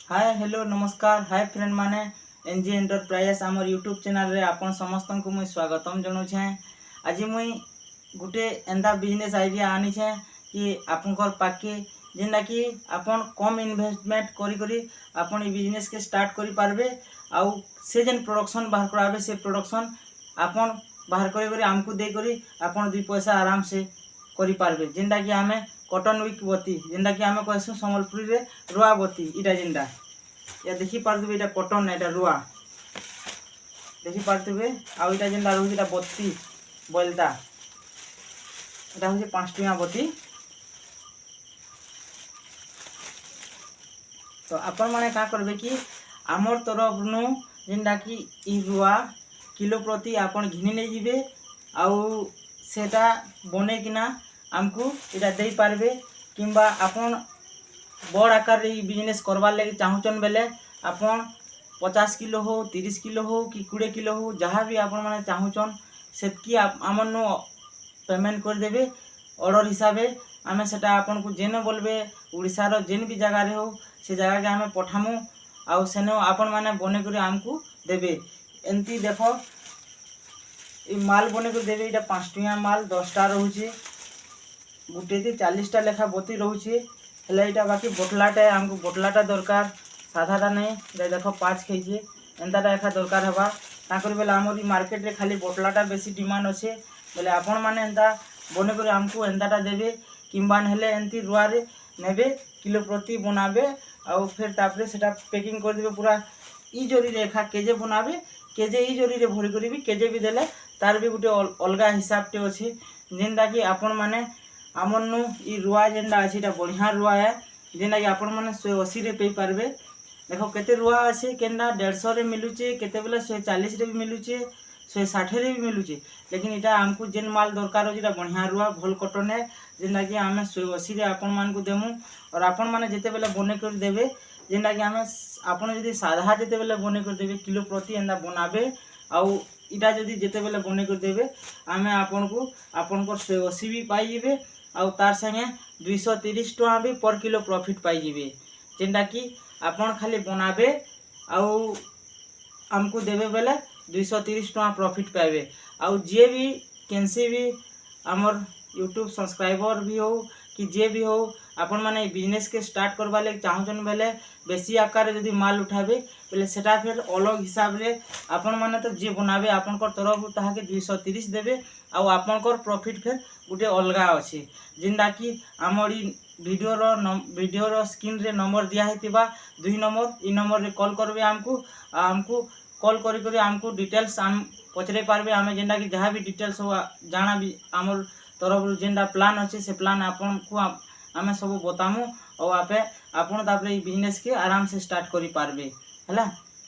Hi hello नमस्कार hi friend माने NG enterprises आमर यूट्यूब चैनल रे आपन समस्त को मुझे स्वागतम जनाऊे। आज मुई गोटे एंदा बिजनेस आइडिया आनी छे कि आपनकर पाके जेनटा कि आपन कम इन्वेस्टमेंट करी आपन बिजनेस के स्टार्ट करि पारबे। आउ से जेन प्रोडक्शन बाहर कराबे से प्रोडक्शन आपन बाहर करी आमको दे करी आपन दुई पैसा आराम से करि पारबे। जेनटा कि आमे कॉटन वीक बती जेनटा कि आमे कहसु संबलपुरी रे रुआ बती इटा जेनटा या देखि पारथुबे इटा कॉटन एटा रुआ देखि पारथुबे। आ इटा जेनटा रहू इटा बत्ती बोलता इटा होजे 5 टका बती। तो आपण माने का करबे कि आमर तरफ नु जेनटा कि इ रुआ किलो प्रति आपण घिनी नै जिवे आउ सेटा बने किना आमको इटा दे पारबे। किंबा आपण बड़ आकार रे बिजनेस करवार लगे चाहूचन बेले आपण 50 किलो हो 30 किलो हो कि 20 किलो हो जहाँ भी आपण माने चाहूचन सेतकी आमन नु पेमेंट कर देबे ऑर्डर हिसाबे। आमे सेटा आपन को जेने बोलबे उड़ीसा रो जेन भी जगह रे हो से जगह के आमे पठामु आउ सेनो आपण माने बने करी आमको देबे। एंती देखो इ माल बने कर देबे इटा 5 टका माल 10 टा रहूची गुटे ती 40 टा लेखा बती रहूची। हेले इटा बाकी बोटलाटा आमको बोटलाटा दरकार साधाटा नहीं इटा देखो 5 केजी एंताटा एखा दरकार हबा ताकर बेला आमरी मार्केट रे खाली बोटलाटा बेसी डिमांड अच्छे बोले आपण माने एंता बने कर आमको एंताटा देबे। किंबा हेले एंती रुआ रे नेबे किलो प्रति बनाबे आउ फिर तापरे सेटा पैकिंग कर देबे पूरा इ जोरी रे एखा केजे बनाबे केजे इ जोरी रे भरी करी भी केजे भी देले तार भी गुटे अलगा हिसाब टे अछि जेनटा कि आपण माने आमन नु इ रुआ जेनटा अछि इटा बढ़िया रुआ है जेनटा कि आपण माने 180 रे पे पारबे। देखो केते रुआ अछि केनडा 150 रे मिलुचे केते बेला 140 रे भी मिलुचे 160 रे भी मिलुचे लेकिन इटा हमको जेन माल दरकार हो जेटा बढ़िया रुआ भल कॉटन है जेनटा कि आमे 180 रे आपण मान को देमु। और आपण माने जेते बेला बने कर देबे जेनटा कि आमे आपण जदी साधा जेते बेला बने कर देबे किलो प्रति एंदा बनाबे आउ इटा जदी जेते बेला बने कर देबे आमे आपण को आपण को 180 भी पाई जिवे आउ तार संगे 230 टका भी पर किलो प्रॉफिट पाई जिवे। जेनटा कि आपण खाली बनाबे आउ हमको देबे बेले 230 टका प्रॉफिट पाइबे। आउ जे भी कैंसी भी आमर यूट्यूब सब्सक्राइबर भी हो कि जे भी हो आपण माने बिजनेस के स्टार्ट करवा ले चाहूचन बेले बेसी आकार जदी माल उठाबे बेले सेटा फिर अलग हिसाब रे आपण माने तो जे बनाबे आपण को तरफ ताहा के 230 देबे आउ आपण को प्रॉफिट फिर गुटे अलगा अछि। जेनटा कि आमरी वीडियो रो स्क्रीन रे नंबर दिया हेतिबा 2 नंबर इ नंबर रे कॉल करबे हमको कॉल करी करी हमको डिटेल्स आम पचरे पारबे। आमे जेनटा कि जहाँ भी डिटेल्स हो जाना भी आमर तरफ जेनटा प्लान अच्छे से प्लान आपन को आमे सब बतामु और आपे आपन तापरे बिजनेस के आराम से स्टार्ट करि पारबे हला।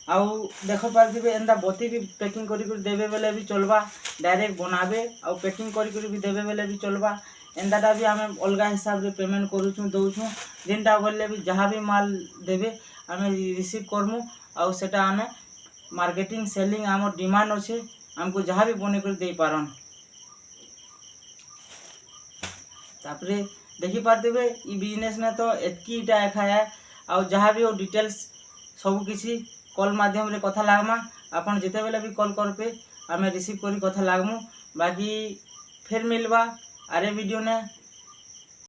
आउ देखो पारबे एंदा बती भी पैकिंग करी देबे बेले भी चलबा डायरेक्ट बनाबे आउ पैकिंग करी भी देबे बेले भी चलबा एंदाटा भी आमे अलगा हिसाब रे पेमेंट करूछु दउछु जेनटा बोलले भी जहाँ भी माल देबे आमे रिसीव करमु आउ सेटा आमे मार्केटिंग सेलिंग आमर डिमांड अच्छे हमको जहाँ भी बने कर दे पारन। तापरे देखि पारतेबे इ बिजनेस ने तो एतकी इटा एखा है आउ जहाँ भी हो डिटेल्स सब किसी कॉल माध्यम रे कथा लागमा आपन जेते बेले भी कॉल करबे आमे रिसीव करी कथा लागमु। बाकी फिर मिलबा आरे वीडियो ने